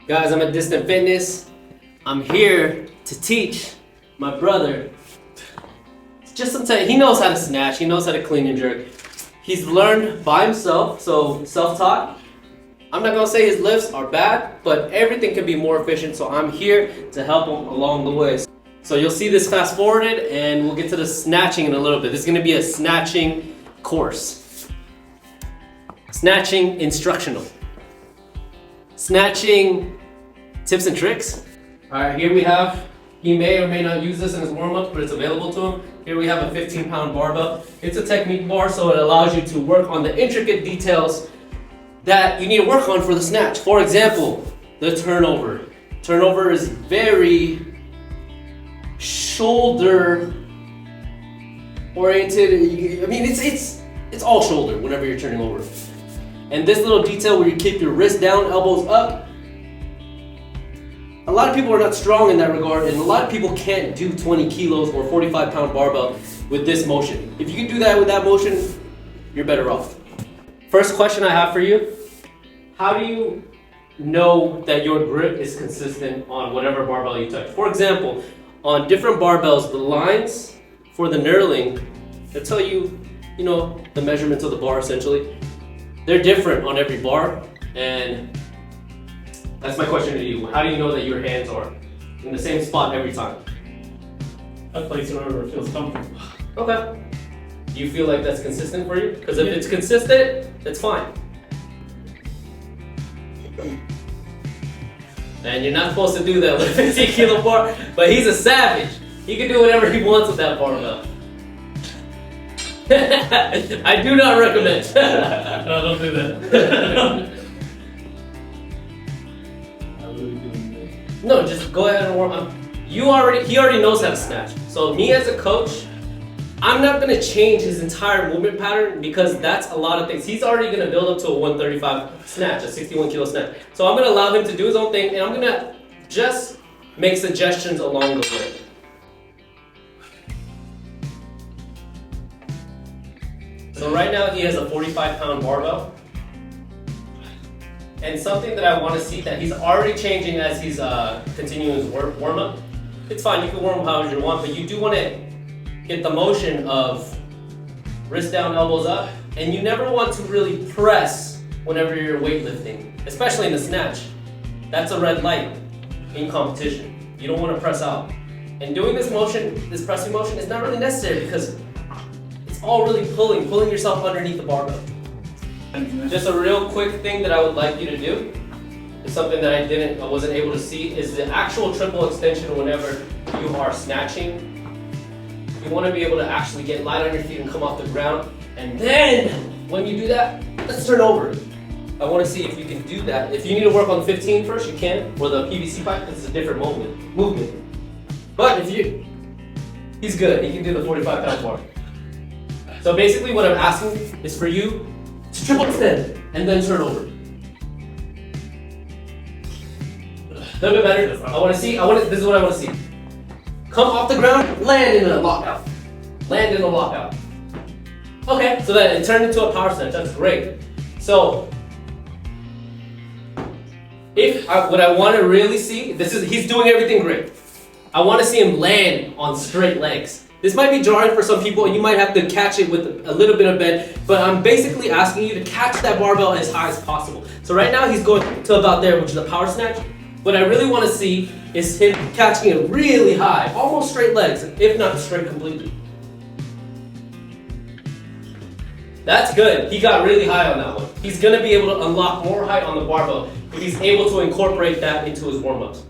Guys, I'm at Distant Fitness. I'm here to teach my brother just some time. He knows how to snatch, he knows how to clean and jerk. He's learned by himself, so self-taught. I'm not gonna say his lifts are bad, but everything can be more efficient, so I'm here to help him along the way. So you'll see this fast forwarded, and we'll get to the snatching in a little bit. This is gonna be a snatching course. Snatching instructional. Snatching tips and tricks. All right, here we have, he may or may not use this in his warm-up, but it's available to him. Here we have a 15-pound barbell. It's a technique bar, so it allows you to work on the intricate details that you need to work on for the snatch. For example, the turnover. Turnover is very shoulder oriented. I mean, it's all shoulder whenever you're turning over. And this little detail where you keep your wrist down, elbows up, a lot of people are not strong in that regard, and a lot of people can't do 20 kilos or 45-pound barbell with this motion. If you can do that with that motion, you're better off. First question I have for you, how do you know that your grip is consistent on whatever barbell you touch? For example, on different barbells, the lines for the knurling, they tell you, the measurements of the bar essentially. They're different on every bar, and that's my question to you. How do you know that your hands are in the same spot every time? I place it wherever it feels comfortable. Okay. Do you feel like that's consistent for you? Because if it's consistent, it's fine. And you're not supposed to do that with a 15-kilo bar, but he's a savage. He can do whatever he wants with that barbell. I do not recommend. No, don't do that. No, just go ahead and warm up. He already knows how to snatch. So me as a coach, I'm not gonna change his entire movement pattern because that's a lot of things. He's already gonna build up to a 135 snatch, a 61-kilo snatch. So I'm gonna allow him to do his own thing, and I'm gonna just make suggestions along the way. So right now he has a 45-pound barbell. And something that I want to see that he's already changing as he's continuing his warm-up. It's fine, you can warm up however you want, but you do want to get the motion of wrist down, elbows up, and you never want to really press whenever you're weightlifting, especially in the snatch. That's a red light in competition. You don't want to press out. And doing this motion, this pressing motion, is not really necessary because it's all really pulling yourself underneath the barbell. Just a real quick thing that I would like you to do is something that I wasn't able to see, is the actual triple extension whenever you are snatching. You want to be able to actually get light on your feet and come off the ground. And then when you do that, let's turn over. I want to see if you can do that. If you need to work on the 15 first, you can, or the PVC pipe, because it's a different movement. But he's good. He can do the 45-pound bar. So basically what I'm asking is for you to triple extend and then turn over. A little bit better. This is what I want to see. Come off the ground, land in a lockout. Land in a lockout. Okay, so that it turned into a power snatch. That's great. So, what I want to really see, he's doing everything great. I want to see him land on straight legs. This might be jarring for some people, and you might have to catch it with a little bit of bend, but I'm basically asking you to catch that barbell as high as possible. So right now he's going to about there, which is a power snatch. What I really want to see is him catching it really high, almost straight legs, if not straight completely. That's good. He got really high on that one. He's going to be able to unlock more height on the barbell if he's able to incorporate that into his warm-ups.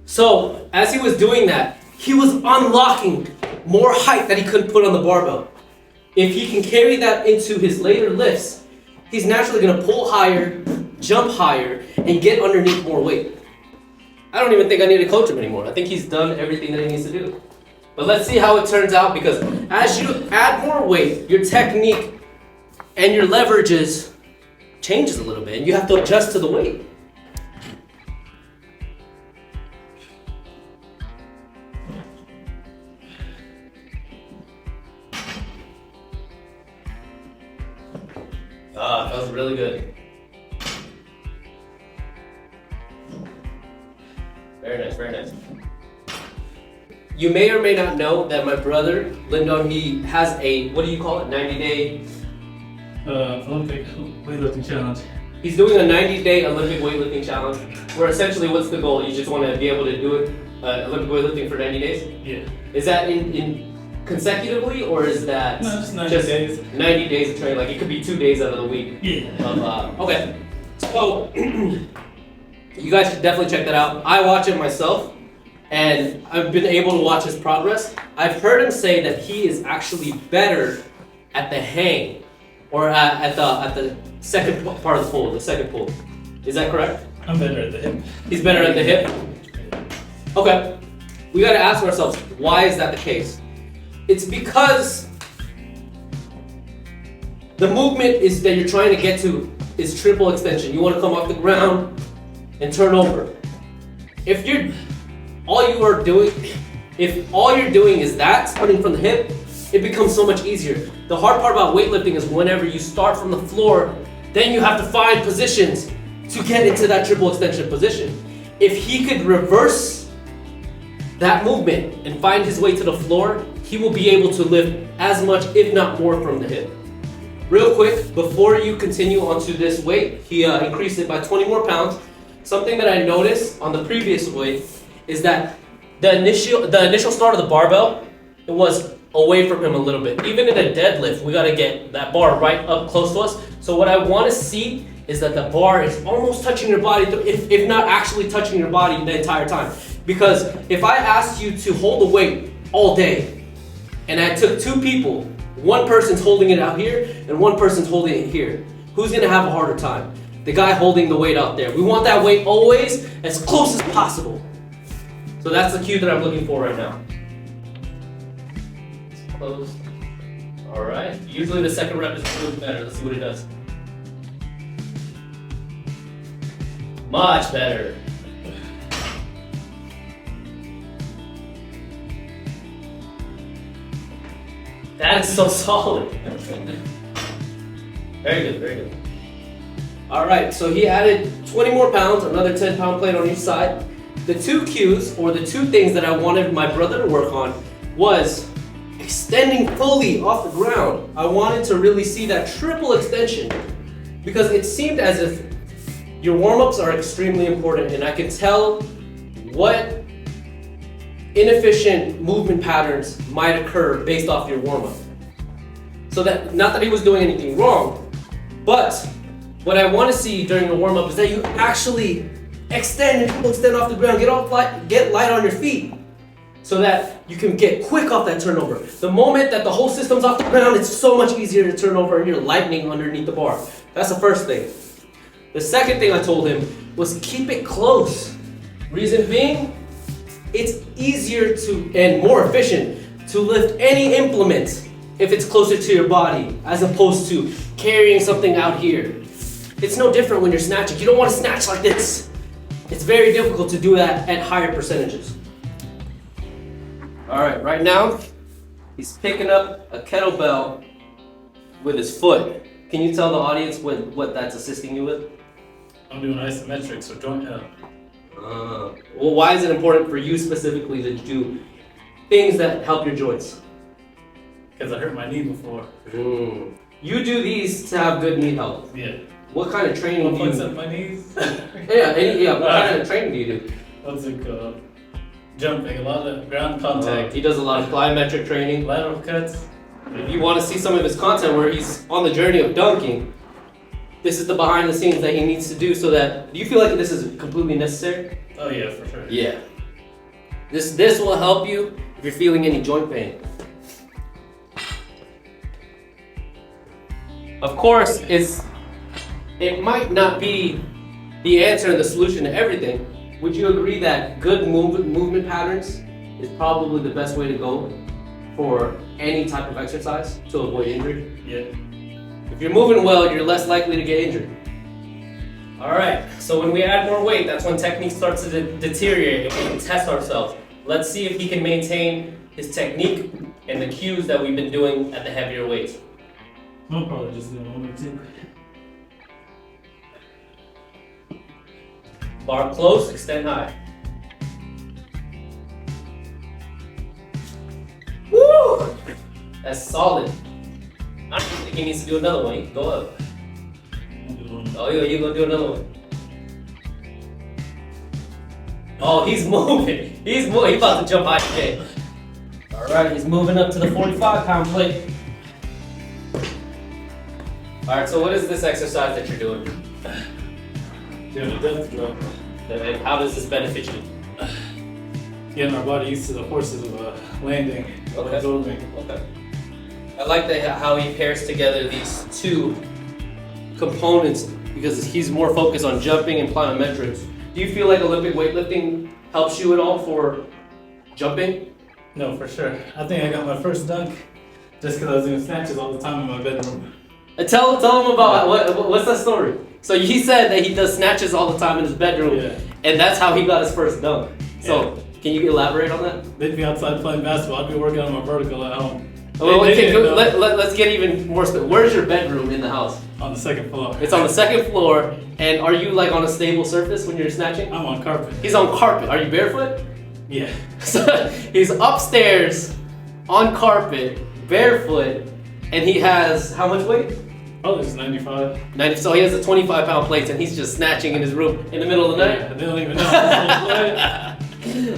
So as he was doing that, he was unlocking more height that he couldn't put on the barbell. If he can carry that into his later lifts, he's naturally going to pull higher, jump higher, and get underneath more weight. I don't even think I need to coach him anymore. I think he's done everything that he needs to do. But let's see how it turns out, because as you add more weight, your technique and your leverages changes a little bit, and you have to adjust to the weight. Ah, that was really good. Very nice, very nice. You may or may not know that my brother, Lyndon, he has a, what do you call it, 90-day? Olympic weightlifting challenge. He's doing a 90-day Olympic weightlifting challenge, where essentially what's the goal? You just want to be able to do it, Olympic weightlifting for 90 days? Yeah. Is that in consecutively, or is that No, just 90 days. 90 days of training? Like it could be 2 days out of the week. Yeah. Okay. So, you guys should definitely check that out. I watch it myself, and I've been able to watch his progress. I've heard him say that he is actually better at the hang, or at the second part of the pull, the second pull. Is that correct? I'm better at the hip. He's better at the hip? Okay. We gotta ask ourselves, why is that the case? It's because the movement is that you're trying to get to is triple extension. You want to come off the ground and turn over. If all you're doing is that, starting from the hip, it becomes so much easier. The hard part about weightlifting is whenever you start from the floor, then you have to find positions to get into that triple extension position. If he could reverse that movement and find his way to the floor, he will be able to lift as much, if not more, from the hip. Real quick, before you continue onto this weight, he increased it by 20 more pounds. Something that I noticed on the previous weight is that the initial start of the barbell, it was away from him a little bit. Even in a deadlift, we gotta get that bar right up close to us. So what I wanna see is that the bar is almost touching your body, if not actually touching your body the entire time. Because if I asked you to hold the weight all day, and I took two people, one person's holding it out here, and one person's holding it here, who's gonna have a harder time? The guy holding the weight out there. We want that weight always as close as possible. So that's the cue that I'm looking for right now. Close. All right. Usually the second rep is a little better. Let's see what it does. Much better. That is so solid. Very good, very good. All right, so he added 20 more pounds, another 10-pound plate on each side. The two cues, or the two things that I wanted my brother to work on, was extending fully off the ground. I wanted to really see that triple extension, because it seemed as if your warm-ups are extremely important, and I can tell what inefficient movement patterns might occur based off your warm-up. So that, not that he was doing anything wrong, but what I want to see during the warm-up is that you actually extend off the ground, get light on your feet, so that you can get quick off that turnover. The moment that the whole system's off the ground, it's so much easier to turn over and you're lightning underneath the bar. That's the first thing. The second thing I told him was keep it close. Reason being, it's easier to and more efficient to lift any implement if it's closer to your body as opposed to carrying something out here. It's no different when you're snatching. You don't want to snatch like this. It's very difficult to do that at higher percentages. All right, right now, he's picking up a kettlebell with his foot. Can you tell the audience what that's assisting you with? I'm doing isometrics or joint health. Well, why is it important for you specifically to do things that help your joints? Because I hurt my knee before. You do these to have good knee health. Yeah. What kind of training do you do? Up my knees? What kind of training do you do? What's it called? Jumping, a lot of ground contact. He does a lot of plyometric training. Lateral cuts. If you want to see some of his content where he's on the journey of dunking, this is the behind the scenes that he needs to do so that, do you feel like this is completely necessary? Oh yeah, for sure. Yeah. This will help you if you're feeling any joint pain. Of course, it might not be the answer and the solution to everything. Would you agree that good movement patterns is probably the best way to go for any type of exercise to avoid injury? Yeah. If you're moving well, you're less likely to get injured. All right, so when we add more weight, that's when technique starts to deteriorate and we can test ourselves. Let's see if he can maintain his technique and the cues that we've been doing at the heavier weights. I'll probably just do one or two. Bar close, extend high. Woo! That's solid. I don't think he needs to do another one. You can go up. Oh, you gonna do another one? Oh, he's moving. He's moving. He's about to jump high today. All right, he's moving up to the 45-pound plate. All right, so what is this exercise that you're doing? Doing a death throw. And how does this benefit you? Getting our body used to the forces of landing, Okay. absorbing. Okay. I like how he pairs together these two components because he's more focused on jumping and plyometrics. Do you feel like Olympic weightlifting helps you at all for jumping? No, for sure. I think I got my first dunk just because I was doing snatches all the time in my bedroom. Tell him about what's that story? So he said that he does snatches all the time in his bedroom, and that's how he got his first dunk. So can you elaborate on that? They'd be outside playing basketball. I'd be working on my vertical at home. Let's get even more specific. Where's your bedroom in the house? On the second floor. It's on the second floor, and are you like on a stable surface when you're snatching? I'm on carpet. He's on carpet. Are you barefoot? Yeah. So he's upstairs on carpet, barefoot, and he has how much weight? Oh, it's 95. 90. So he has a 25-pound plate, and he's just snatching in his room in the middle of the night. Yeah, they don't even know.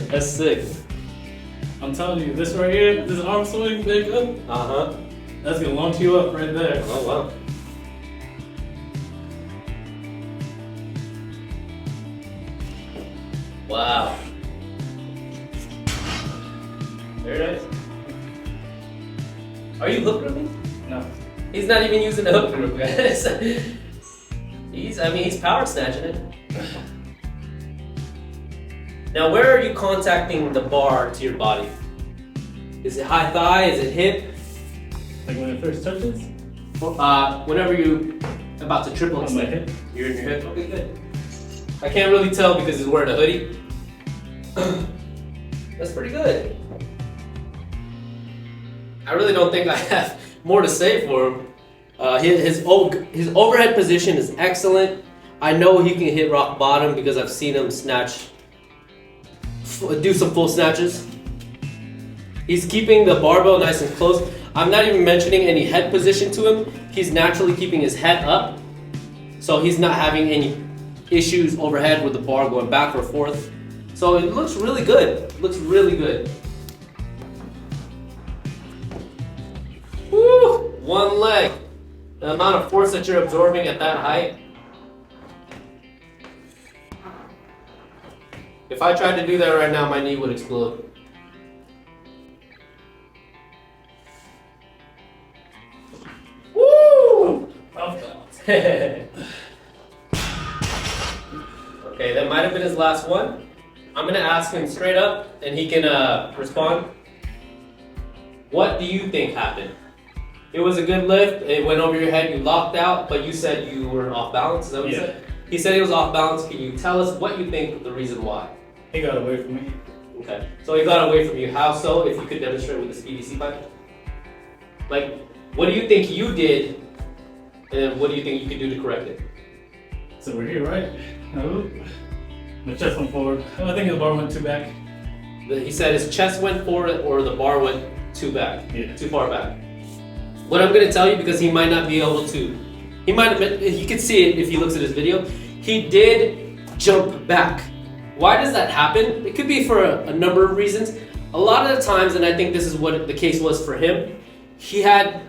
That's sick. I'm telling you, this right here, this arm swing back up, that's gonna launch you up right there. Oh wow. Wow. Very nice. Are you hook gripping? No. He's not even using the hook grip, guys. He's power snatching it. Now, where are you contacting the bar to your body? Is it high thigh? Is it hip? Like when it first touches? Whenever you about to triple On my extend. hip. You're in your hip? Okay, good. I can't really tell because he's wearing a hoodie. That's pretty good. I really don't think I have more to say for him. His overhead position is excellent. I know he can hit rock bottom because I've seen him do some full snatches. He's keeping the barbell nice and close. I'm not even mentioning any head position to him. He's naturally keeping his head up, so he's not having any issues overhead with the bar going back or forth. So it looks really good. It looks really good. Woo! One leg. The amount of force that you're absorbing at that height. If I tried to do that right now, my knee would explode. Woo! Okay, that might have been his last one. I'm gonna ask him straight up, and he can respond. What do you think happened? It was a good lift. It went over your head. You locked out, but you said you were off balance. Is that what you said? He said he was off balance. Can you tell us what you think the reason why? He got away from me. Okay. So he got away from you. How so? If you could demonstrate with the PVC pipe. Like, what do you think you did, and what do you think you could do to correct it? So we're here, right? No. My chest went forward. I think the bar went too back. He said his chest went forward or the bar went too back. Yeah. Too far back. What I'm going to tell you, because he might not be able to, you can see it if he looks at his video, he did jump back. Why does that happen? It could be for a number of reasons. A lot of the times, and I think this is what the case was for him, he had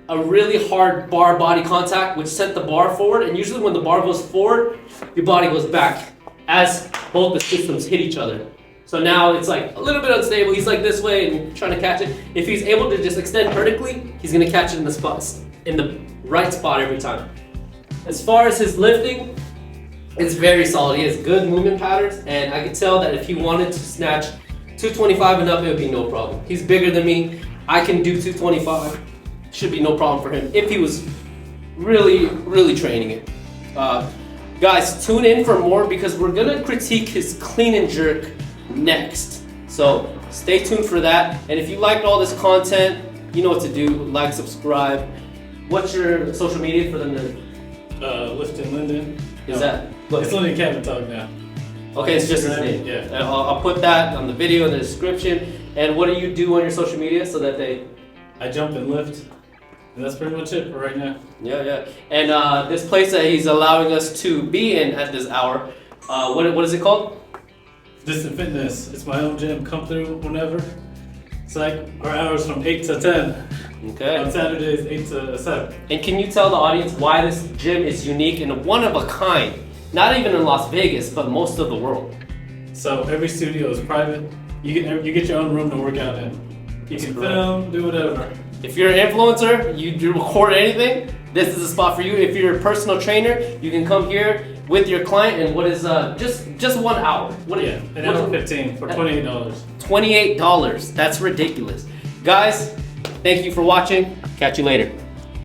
a really hard bar body contact, which sent the bar forward, and usually when the bar goes forward, your body goes back as both the systems hit each other. So now it's like a little bit unstable. He's like this way and trying to catch it. If he's able to just extend vertically, he's gonna catch it in the spots, in the right spot every time. As far as his lifting, it's very solid. He has good movement patterns, and I could tell that if he wanted to snatch 225 and up, it would be no problem. He's bigger than me. I can do 225. Should be no problem for him if he was really, really training it. Guys, tune in for more because we're gonna critique his clean and jerk next. So stay tuned for that. And if you liked all this content, you know what to do. Like, subscribe. What's your social media for them to? Lifting Linden. Is that? Look, It's Linden Cabin Talk now. Okay, it's just his name. Yeah. And I'll put that on the video in the description. And what do you do on your social media so that they... I jump and lift. And that's pretty much it for right now. Yeah. And this place that he's allowing us to be in at this hour, what is it called? Distant Fitness. It's my own gym. Come through whenever. It's like our hours from 8 to 10. Okay. On Saturdays, 8 to 7. And can you tell the audience why this gym is unique and one of a kind? Not even in Las Vegas, but most of the world. So every studio is private. You get your own room to work out in. You can film, do whatever. If you're an influencer, you record anything, this is the spot for you. If you're a personal trainer, you can come here with your client and what is just 1 hour. An hour 15 for $28. $28. That's ridiculous. Guys, thank you for watching. Catch you later.